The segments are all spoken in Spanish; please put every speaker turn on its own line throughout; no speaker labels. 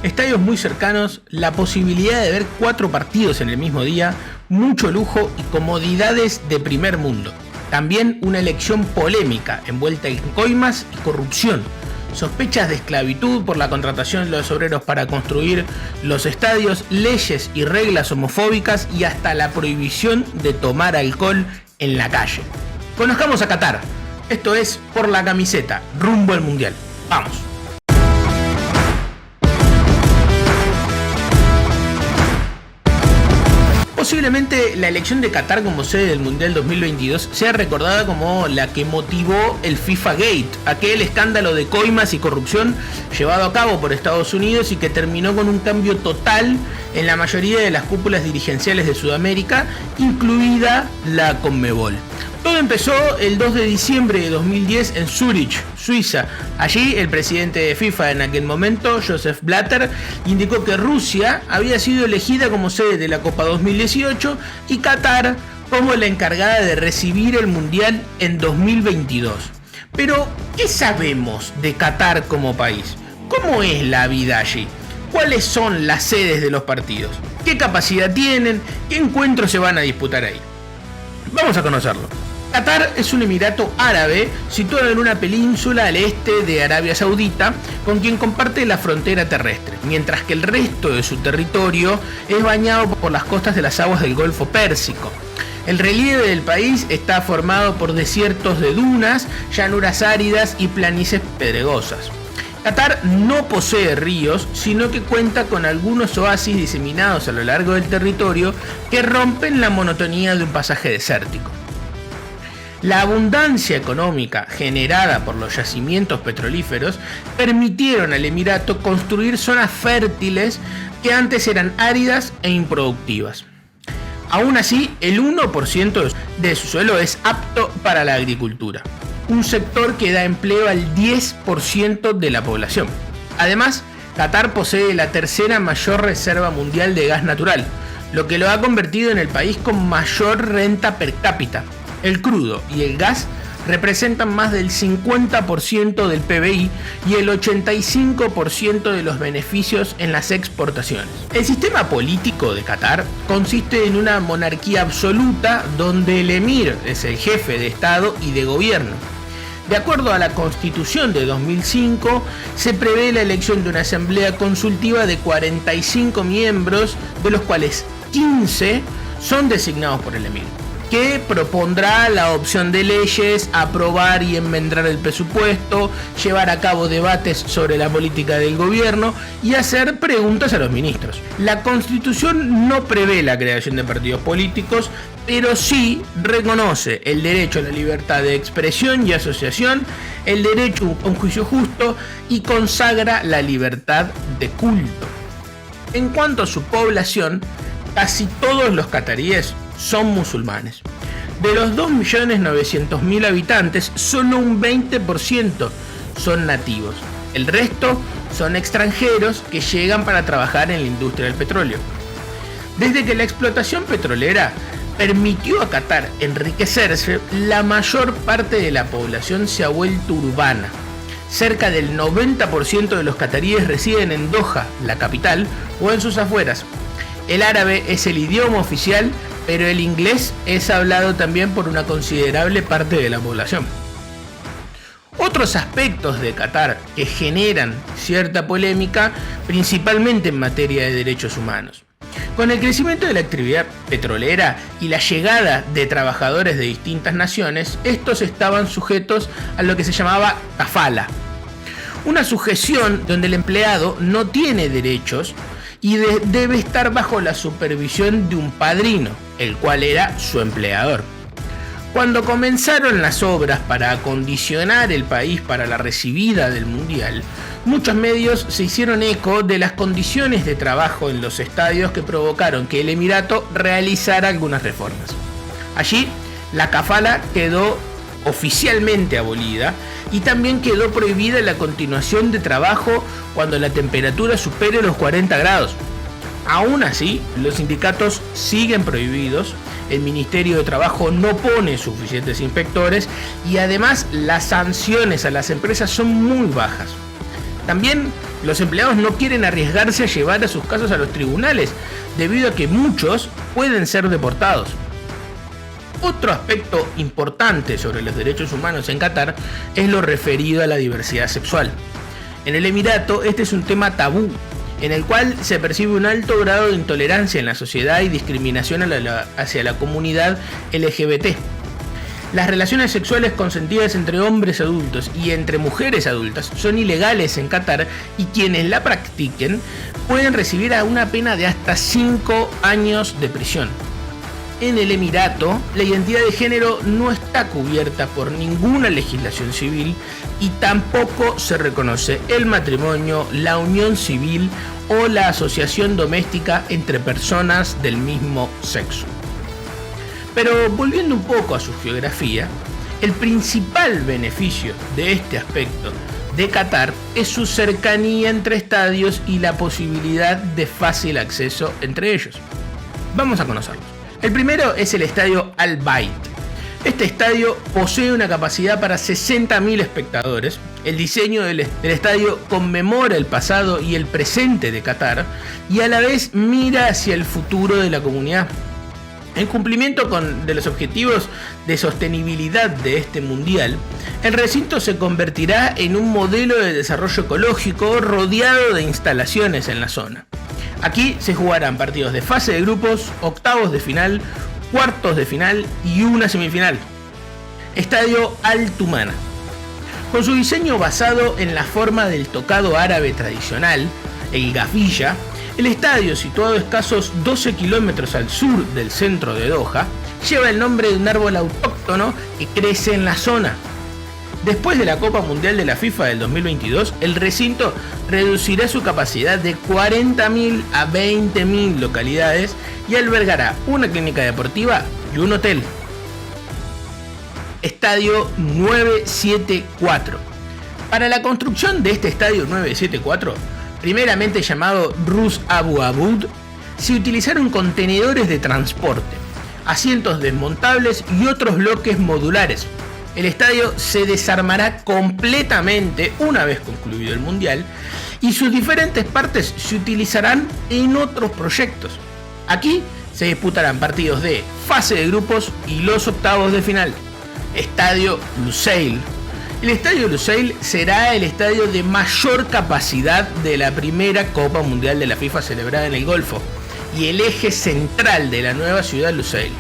Estadios muy cercanos, la posibilidad de ver 4 partidos en el mismo día, mucho lujo y comodidades de primer mundo. También una elección polémica envuelta en coimas y corrupción. Sospechas de esclavitud por la contratación de los obreros para construir los estadios, leyes y reglas homofóbicas y hasta la prohibición de tomar alcohol en la calle. Conozcamos a Qatar. Esto es Por la Camiseta, rumbo al Mundial. ¡Vamos! Posiblemente la elección de Qatar como sede del Mundial 2022 sea recordada como la que motivó el FIFA Gate, aquel escándalo de coimas y corrupción llevado a cabo por Estados Unidos y que terminó con un cambio total en la mayoría de las cúpulas dirigenciales de Sudamérica, incluida la Conmebol. Todo empezó el 2 de diciembre de 2010 en Zúrich, Suiza. Allí el presidente de FIFA en aquel momento, Joseph Blatter, indicó que Rusia había sido elegida como sede de la Copa 2018 y Qatar como la encargada de recibir el Mundial en 2022. Pero, ¿qué sabemos de Qatar como país? ¿Cómo es la vida allí? ¿Cuáles son las sedes de los partidos? ¿Qué capacidad tienen? ¿Qué encuentros se van a disputar ahí? Vamos a conocerlo. Qatar es un emirato árabe situado en una península al este de Arabia Saudita, con quien comparte la frontera terrestre, mientras que el resto de su territorio es bañado por las costas de las aguas del Golfo Pérsico. El relieve del país está formado por desiertos de dunas, llanuras áridas y planicies pedregosas. Qatar no posee ríos, sino que cuenta con algunos oasis diseminados a lo largo del territorio que rompen la monotonía de un pasaje desértico. La abundancia económica generada por los yacimientos petrolíferos permitieron al emirato construir zonas fértiles que antes eran áridas e improductivas. Aún así, el 1% de su suelo es apto para la agricultura, un sector que da empleo al 10% de la población. Además, Qatar posee la tercera mayor reserva mundial de gas natural, lo que lo ha convertido en el país con mayor renta per cápita. El crudo y el gas representan más del 50% del PBI y el 85% de los beneficios en las exportaciones. El sistema político de Qatar consiste en una monarquía absoluta donde el emir es el jefe de Estado y de gobierno. De acuerdo a la Constitución de 2005, se prevé la elección de una asamblea consultiva de 45 miembros, de los cuales 15 son designados por el emir, que propondrá la opción de leyes, aprobar y enmendar el presupuesto, llevar a cabo debates sobre la política del gobierno y hacer preguntas a los ministros. La Constitución no prevé la creación de partidos políticos, pero sí reconoce el derecho a la libertad de expresión y asociación, el derecho a un juicio justo y consagra la libertad de culto. En cuanto a su población, casi todos los cataríes son musulmanes. De los 2.900.000 habitantes, solo un 20% son nativos. El resto son extranjeros que llegan para trabajar en la industria del petróleo. Desde que la explotación petrolera permitió a Qatar enriquecerse, la mayor parte de la población se ha vuelto urbana. Cerca del 90% de los cataríes residen en Doha, la capital, o en sus afueras. El árabe es el idioma oficial, pero el inglés es hablado también por una considerable parte de la población. Otros aspectos de Qatar que generan cierta polémica, principalmente en materia de derechos humanos. Con el crecimiento de la actividad petrolera y la llegada de trabajadores de distintas naciones, estos estaban sujetos a lo que se llamaba kafala, una sujeción donde el empleado no tiene derechos y debe estar bajo la supervisión de un padrino, el cual era su empleador. Cuando comenzaron las obras para acondicionar el país para la recibida del Mundial, muchos medios se hicieron eco de las condiciones de trabajo en los estadios que provocaron que el emirato realizara algunas reformas. Allí, la kafala quedó oficialmente abolida y también quedó prohibida la continuación de trabajo cuando la temperatura supere los 40 grados. Aún así, los sindicatos siguen prohibidos, el Ministerio de Trabajo no pone suficientes inspectores y además las sanciones a las empresas son muy bajas. También los empleados no quieren arriesgarse a llevar a sus casos a los tribunales, debido a que muchos pueden ser deportados. Otro aspecto importante sobre los derechos humanos en Qatar es lo referido a la diversidad sexual. En el Emirato este es un tema tabú, en el cual se percibe un alto grado de intolerancia en la sociedad y discriminación hacia la comunidad LGBT. Las relaciones sexuales consentidas entre hombres adultos y entre mujeres adultas son ilegales en Qatar y quienes la practiquen pueden recibir una pena de hasta 5 años de prisión. En el Emirato, la identidad de género no está cubierta por ninguna legislación civil y tampoco se reconoce el matrimonio, la unión civil o la asociación doméstica entre personas del mismo sexo. Pero volviendo un poco a su geografía, el principal beneficio de este aspecto de Qatar es su cercanía entre estadios y la posibilidad de fácil acceso entre ellos. Vamos a conocerlos. El primero es el estadio Al Bayt. Este estadio posee una capacidad para 60.000 espectadores. El diseño del estadio conmemora el pasado y el presente de Qatar y a la vez mira hacia el futuro de la comunidad. En cumplimiento de los objetivos de sostenibilidad de este mundial, el recinto se convertirá en un modelo de desarrollo ecológico rodeado de instalaciones en la zona. Aquí se jugarán partidos de fase de grupos, octavos de final, cuartos de final y una semifinal. Estadio Al Tumana. Con su diseño basado en la forma del tocado árabe tradicional, el gafilla, el estadio, situado a escasos 12 kilómetros al sur del centro de Doha, lleva el nombre de un árbol autóctono que crece en la zona. Después de la Copa Mundial de la FIFA del 2022, el recinto reducirá su capacidad de 40.000 a 20.000 localidades y albergará una clínica deportiva y un hotel. Estadio 974. Para la construcción de este estadio 974, primeramente llamado Rus Abu Abud, se utilizaron contenedores de transporte, asientos desmontables y otros bloques modulares. El estadio se desarmará completamente una vez concluido el mundial y sus diferentes partes se utilizarán en otros proyectos. Aquí se disputarán partidos de fase de grupos y los octavos de final. Estadio Lusail. El estadio Lusail será el estadio de mayor capacidad de la primera Copa Mundial de la FIFA celebrada en el Golfo y el eje central de la nueva ciudad Lusail.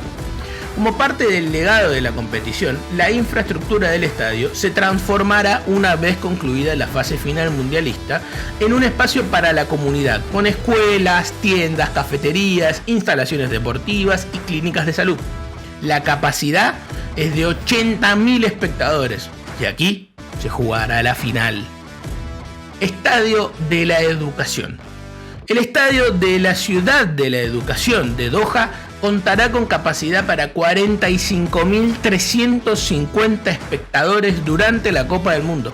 Como parte del legado de la competición, la infraestructura del estadio se transformará una vez concluida la fase final mundialista en un espacio para la comunidad, con escuelas, tiendas, cafeterías, instalaciones deportivas y clínicas de salud. La capacidad es de 80.000 espectadores y aquí se jugará la final. Estadio de la Educación. El estadio de la Ciudad de la Educación de Doha contará con capacidad para 45.350 espectadores durante la Copa del Mundo.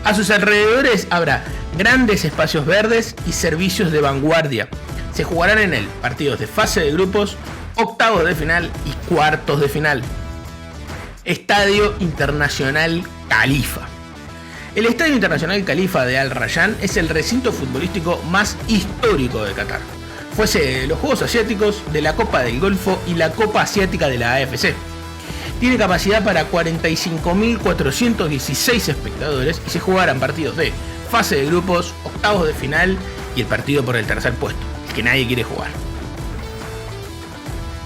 A sus alrededores habrá grandes espacios verdes y servicios de vanguardia. Se jugarán en él partidos de fase de grupos, octavos de final y cuartos de final. Estadio Internacional Khalifa. El Estadio Internacional Khalifa de Al Rayyan es el recinto futbolístico más histórico de Qatar. Fue sede de los Juegos Asiáticos, de la Copa del Golfo y la Copa Asiática de la AFC. Tiene capacidad para 45.416 espectadores y se jugarán partidos de fase de grupos, octavos de final y el partido por el tercer puesto, el que nadie quiere jugar.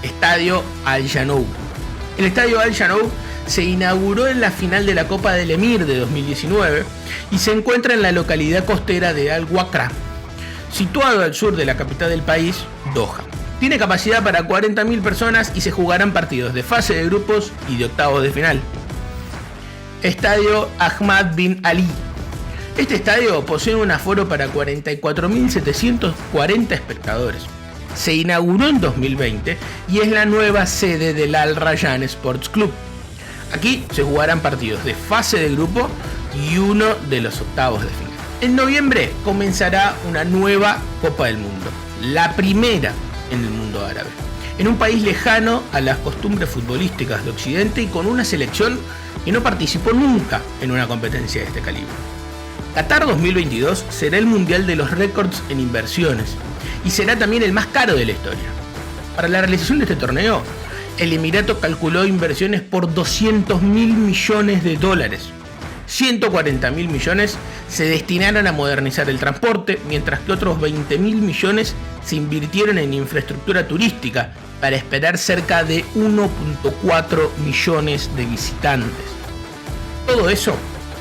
Estadio Al Janoub. El Estadio Al Janoub se inauguró en la final de la Copa del Emir de 2019 y se encuentra en la localidad costera de Al Wakra, situado al sur de la capital del país, Doha. Tiene capacidad para 40.000 personas y se jugarán partidos de fase de grupos y de octavos de final. Estadio Ahmad bin Ali. Este estadio posee un aforo para 44.740 espectadores. Se inauguró en 2020 y es la nueva sede del Al Rayyan Sports Club. Aquí se jugarán partidos de fase de grupo y uno de los octavos de final. En noviembre comenzará una nueva Copa del Mundo, la primera en el mundo árabe, en un país lejano a las costumbres futbolísticas de Occidente y con una selección que no participó nunca en una competencia de este calibre. Qatar 2022 será el mundial de los récords en inversiones y será también el más caro de la historia. Para la realización de este torneo, el Emirato calculó inversiones por 200 mil millones de dólares. 140 mil millones se destinaron a modernizar el transporte, mientras que otros 20 mil millones se invirtieron en infraestructura turística para esperar cerca de 1.4 millones de visitantes. Todo eso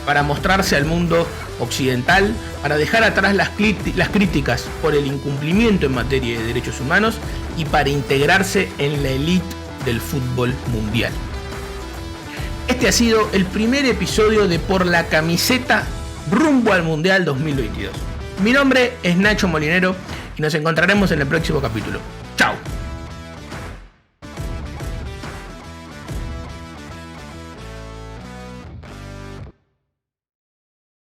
para mostrarse al mundo occidental, para dejar atrás las críticas por el incumplimiento en materia de derechos humanos y para integrarse en la élite del fútbol mundial. Este ha sido el primer episodio de Por la Camiseta rumbo al Mundial 2022. Mi nombre es Nacho Molinero y nos encontraremos en el próximo capítulo. ¡Chao!